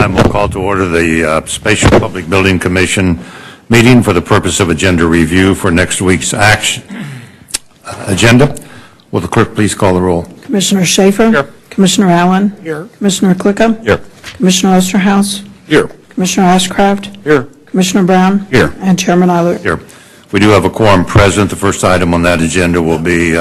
time, we'll call to order the Spatial Public Building Commission meeting for the purpose of agenda review for next week's agenda. Will the clerk please call the roll? Commissioner Schaefer? Here. Commissioner Allen? Here. Commissioner Klicka? Here. Commissioner Osterhaus? Here. Commissioner Ashcraft? Here. Commissioner Brown? Here. And Chairman Eilert? Here. We do have a quorum present. The first item on that agenda will be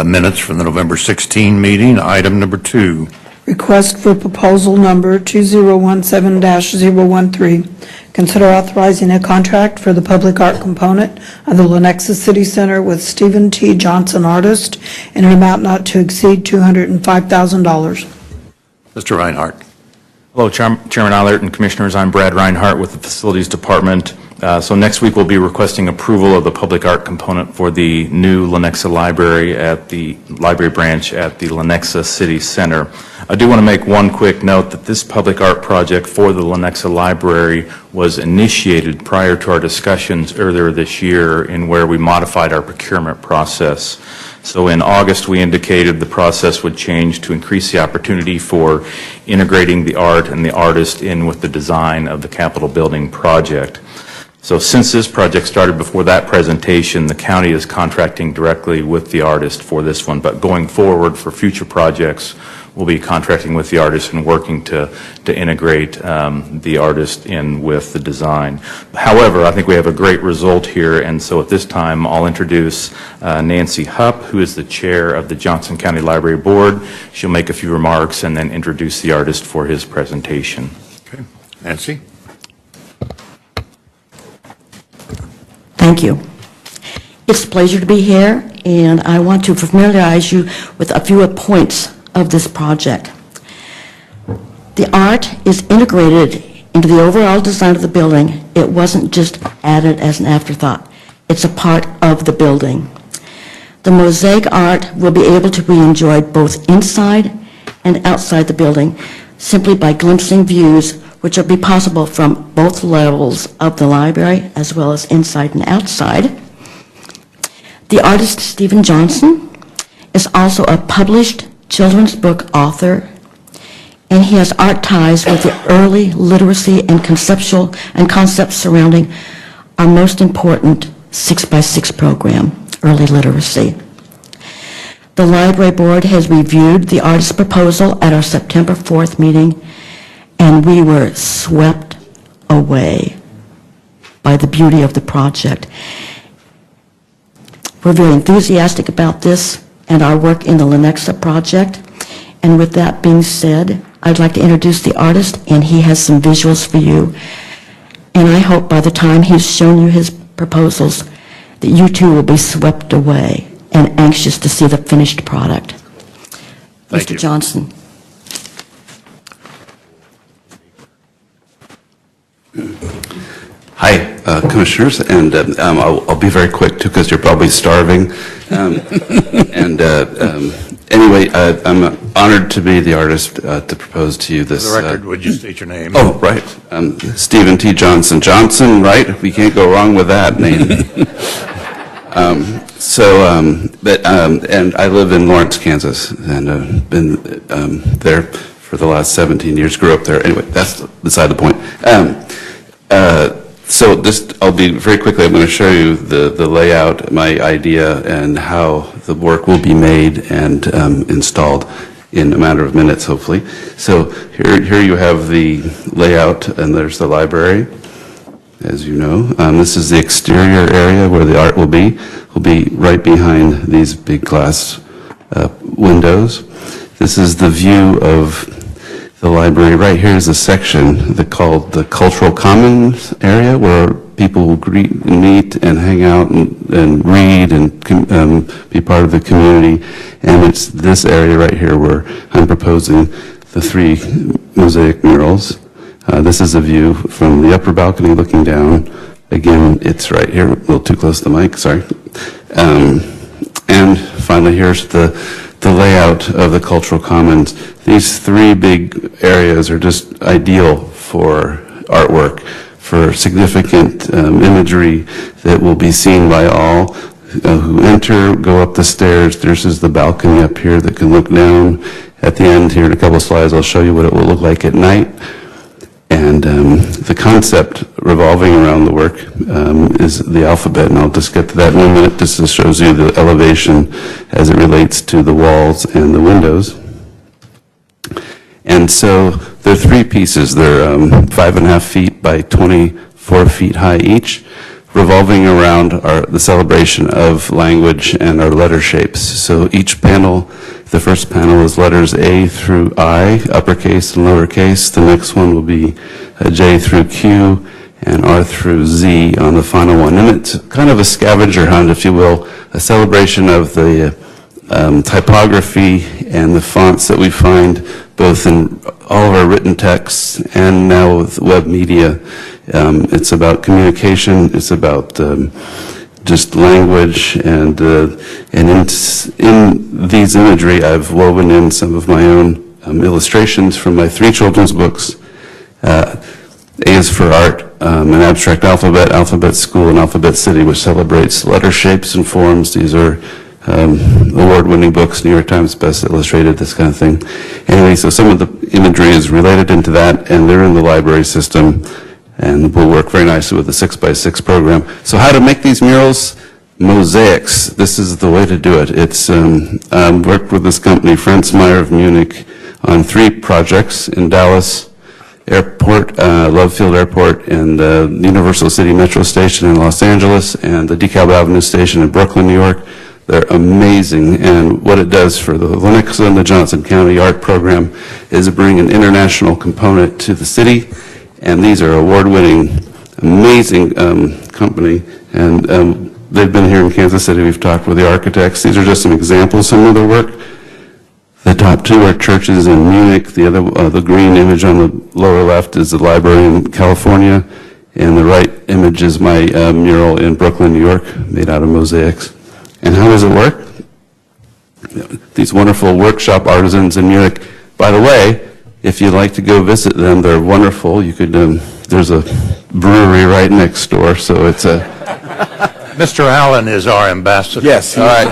minutes from the November 16 meeting. Item number 2. Request for proposal number 2017-013. Consider authorizing a contract for the public art component of the Lenexa City Center with Stephen T. Johnson, artist, in an amount not to exceed $205,000. Mr. Reinhardt. Hello, Chairman Eilert and Commissioners. I'm Brad Reinhardt with the Facilities Department. So next week we'll be requesting approval of the public art component for the new Lenexa Library at the Library Branch at the Lenexa City Center. I do want to make one quick note that this public art project for the Lenexa Library was initiated prior to our discussions earlier this year in where we modified our procurement process. So in August, we indicated the process would change to increase the opportunity for integrating the art and the artist in with the design of the Capitol Building project. So since this project started before that presentation, the county is contracting directly with the artist for this one. But going forward for future projects, we'll be contracting with the artist and working to integrate the artist in with the design. However, I think we have a great result here, and so at this time I'll introduce Nancy Hupp, who is the chair of the Johnson County Library Board. She'll make a few remarks and then introduce the artist for his presentation. Okay. Nancy? Thank you. It's a pleasure to be here, and I want to familiarize you with a few points of this project. The art is integrated into the overall design of the building. It wasn't just added as an afterthought. It's a part of the building. The mosaic art will be able to be enjoyed both inside and outside the building simply by glimpsing views which will be possible from both levels of the library as well as inside and outside. The artist Stephen Johnson is also a published children's book author, and he has art ties with the early literacy and concepts surrounding our most important 6x6 program, early literacy. The library board has reviewed the artist's proposal at our September 4th meeting, and we were swept away by the beauty of the project. We're very enthusiastic about this and our work in the Lenexa project. And with that being said, I'd like to introduce the artist, and he has some visuals for you. And I hope by the time he's shown you his proposals that you too will be swept away and anxious to see the finished product. Thank Mr. you. Johnson. Hi, Commissioners, and I'll be very quick too because you're probably starving. Anyway, I'm honored to be the artist to propose to you this. For the record, would you state your name? Oh, right, Stephen T. Johnson. Johnson, right? We can't go wrong with that name. And I live in Lawrence, Kansas, and been there for the last 17 years. Grew up there. Anyway, that's beside the point. So I'll be very quickly, I'm going to show you the layout, my idea, and how the work will be made and installed in a matter of minutes, hopefully. So here you have the layout, and there's the library, as you know. This is the exterior area where the art will be. Will be right behind these big glass windows. This is the view of the library. Right here is a section called the Cultural Commons area, where people will meet and hang out and read and be part of the community. And it's this area right here where I'm proposing the 3 mosaic murals. This is a view from the upper balcony looking down. Again, it's right here, a little too close to the mic, sorry. And finally, here's the layout of the Cultural Commons. These 3 big areas are just ideal for artwork, for significant imagery that will be seen by all who enter, go up the stairs. There's the balcony up here that can look down. At the end here in a couple of slides, I'll show you what it will look like at night. And the concept revolving around the work is the alphabet, and I'll just get to that in a minute. This just shows you the elevation as it relates to the walls and the windows. And so there are three pieces. They're 5.5 feet by 24 feet high each, revolving around the celebration of language and our letter shapes. So each panel, the first panel is letters A through I, uppercase and lowercase. The next one will be J through Q and R through Z on the final one. And it's kind of a scavenger hunt, if you will, a celebration of the typography and the fonts that we find both in all of our written texts and now with web media. It's about communication, it's about just language, and in these imagery I've woven in some of my own illustrations from my 3 children's books. A is for Art, an abstract alphabet, Alphabet School, and Alphabet City, which celebrates letter shapes and forms. These are award-winning books, New York Times Best Illustrated, this kind of thing. Anyway, so some of the imagery is related into that, and they're in the library system, and will work very nicely with the 6x6 program. So how to make these murals? Mosaics. This is the way to do it. It's worked with this company, Franz Meyer of Munich, on 3 projects in Dallas Airport, Love Field Airport, and the Universal City Metro Station in Los Angeles, and the DeKalb Avenue Station in Brooklyn, New York. They're amazing, and what it does for the Lenexa and the Johnson County Art Program is bring an international component to the city, and these are award-winning, amazing company, and they've been here in Kansas City. We've talked with the architects. These are just some examples, some of their work. The top 2 are churches in Munich. The other, the green image on the lower left is the library in California, and the right image is my mural in Brooklyn, New York, made out of mosaics. And how does it work? These wonderful workshop artisans in Munich. By the way, if you'd like to go visit them, they're wonderful. You could, there's a brewery right next door, so it's a... Mr. Allen is our ambassador. Yes, all right.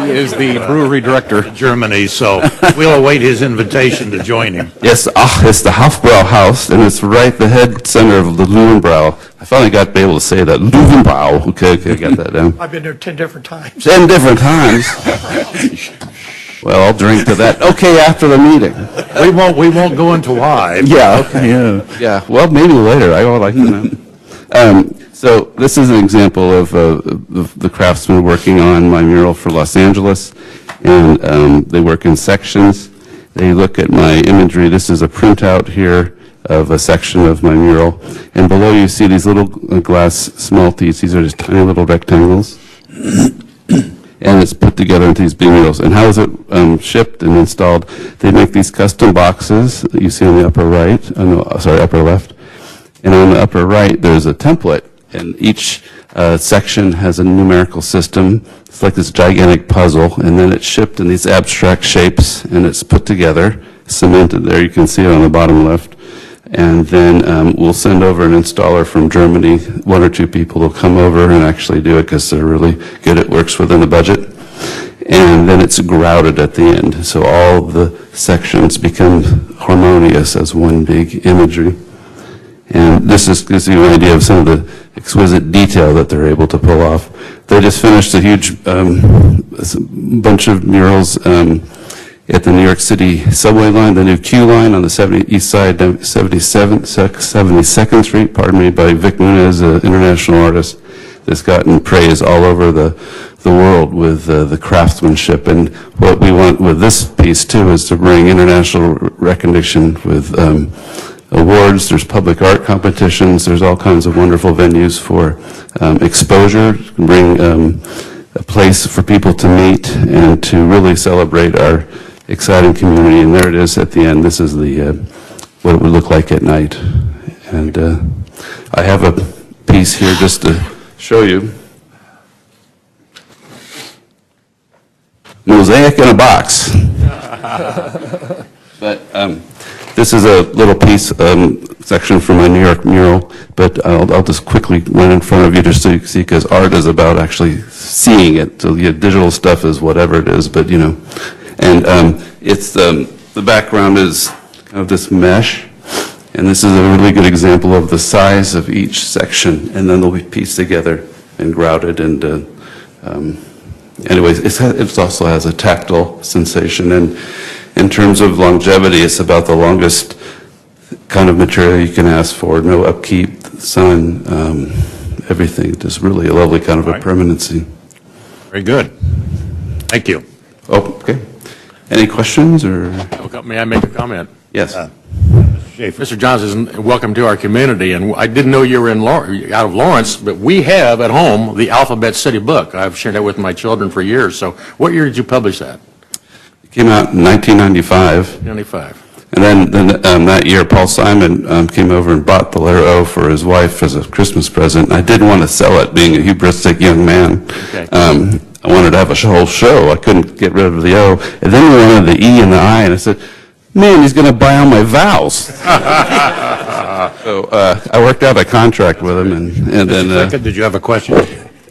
He is the brewery director. Germany, so we'll await his invitation to join him. Yes, it's the Hofbrau House, and it's right the head center of the Löwenbräu. I finally got to be able to say that. Löwenbräu. Okay, got that down. I've been there 10 different times. 10 different times. Well, I'll drink to that. Okay, after the meeting. We won't go into why. Yeah. Okay. Yeah. Well, maybe later. I would like to know. So this is an example of the craftsmen working on my mural for Los Angeles, and they work in sections. They look at my imagery. This is a printout here of a section of my mural, and below you see these little glass smalties. These are just tiny little rectangles, and it's put together into these big murals. And how is it shipped and installed? They make these custom boxes that you see on the upper right, upper left, and on the upper right there's a template. And each section has a numerical system. It's like this gigantic puzzle, and then it's shipped in these abstract shapes, and it's put together, cemented there. You can see it on the bottom left. And then we'll send over an installer from Germany. 1 or 2 people will come over and actually do it because they're really good. It works within the budget. And then it's grouted at the end. So all the sections become harmonious as one big imagery. And this gives you an idea of some of the exquisite detail that they're able to pull off. They just finished a huge bunch of murals at the New York City subway line, the new Q line on the east side, 72nd Street, by Vic Muniz, an international artist that's gotten praise all over the world with the craftsmanship. And what we want with this piece, too, is to bring international recognition with awards, there's public art competitions, there's all kinds of wonderful venues for exposure, bring a place for people to meet and to really celebrate our exciting community. And there it is at the end. This is the what it would look like at night. And I have a piece here just to show you. Mosaic in a box. But this is a little piece, section from my New York mural, but I'll just quickly run in front of you just so you can see, because art is about actually seeing it. So the digital stuff is whatever it is, but you know. And it's the background is kind of this mesh, And this is a really good example of the size of each section, and then they'll be pieced together and grouted. And anyways, it also has a tactile sensation. And in terms of longevity, it's about the longest kind of material you can ask for. No upkeep, sun, everything. Just really a lovely kind of a permanency. Very good. Thank you. Oh, okay. Any questions or? May I make a comment? Yes. Mr. Johnson, welcome to our community, and I didn't know you were out of Lawrence, but we have at home the Alphabet City book. I've shared that with my children for years. So what year did you publish that? It came out in 1995. 95. And then that year, Paul Simon came over and bought the letter O for his wife as a Christmas present. I didn't want to sell it, being a hubristic young man. Okay. I wanted to have a whole show. I couldn't get rid of the O. And then we wanted the E and the I, and I said, man, he's going to buy all my vowels. So I worked out a contract with him, and then... Did you have a question?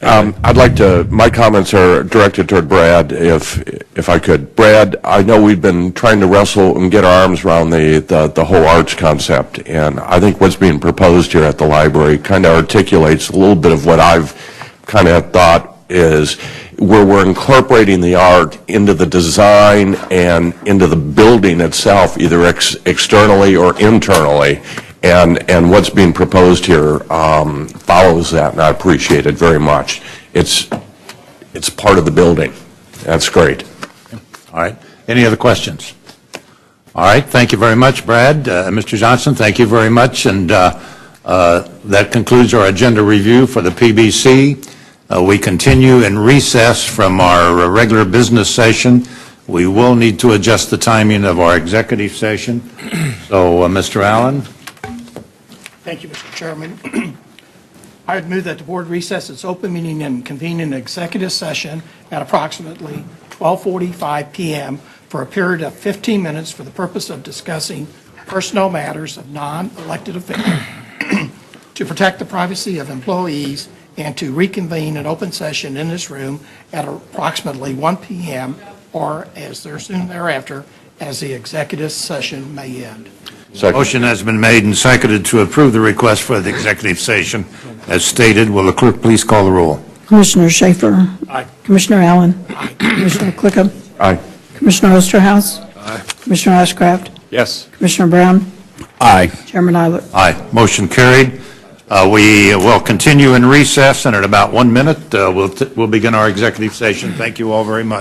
I'd like to, my comments are directed toward Brad, if I could. Brad, I know we've been trying to wrestle and get our arms around the whole arts concept, and I think what's being proposed here at the library kind of articulates a little bit of what I've kind of thought is where we're incorporating the art into the design and into the building itself, either externally or internally. And what's being proposed here follows that, and I appreciate it very much. It's part of the building. That's great. All right. Any other questions? All right. Thank you very much, Brad. Mr. Johnson, thank you very much. And that concludes our agenda review for the PBC. We continue in recess from our regular business session. We will need to adjust the timing of our executive session. So, Mr. Allen. Thank you, Mr. Chairman. I would move that the board recess its open meeting and convene an executive session at approximately 12:45 p.m. for a period of 15 minutes for the purpose of discussing personnel matters of non-elected officials, to protect the privacy of employees, and to reconvene an open session in this room at approximately 1 p.m. or as soon thereafter, as the executive session may end. Second. Motion has been made and seconded to approve the request for the executive session. As stated, will the clerk please call the roll? Commissioner Schaefer. Aye. Commissioner Allen. Aye. Commissioner Clickham. Aye. Commissioner Osterhaus. Aye. Commissioner Ashcraft. Yes. Commissioner Brown. Aye. Chairman Eilert. Aye. Motion carried. We will continue in recess, and at about 1 minute, we'll begin our executive session. Thank you all very much.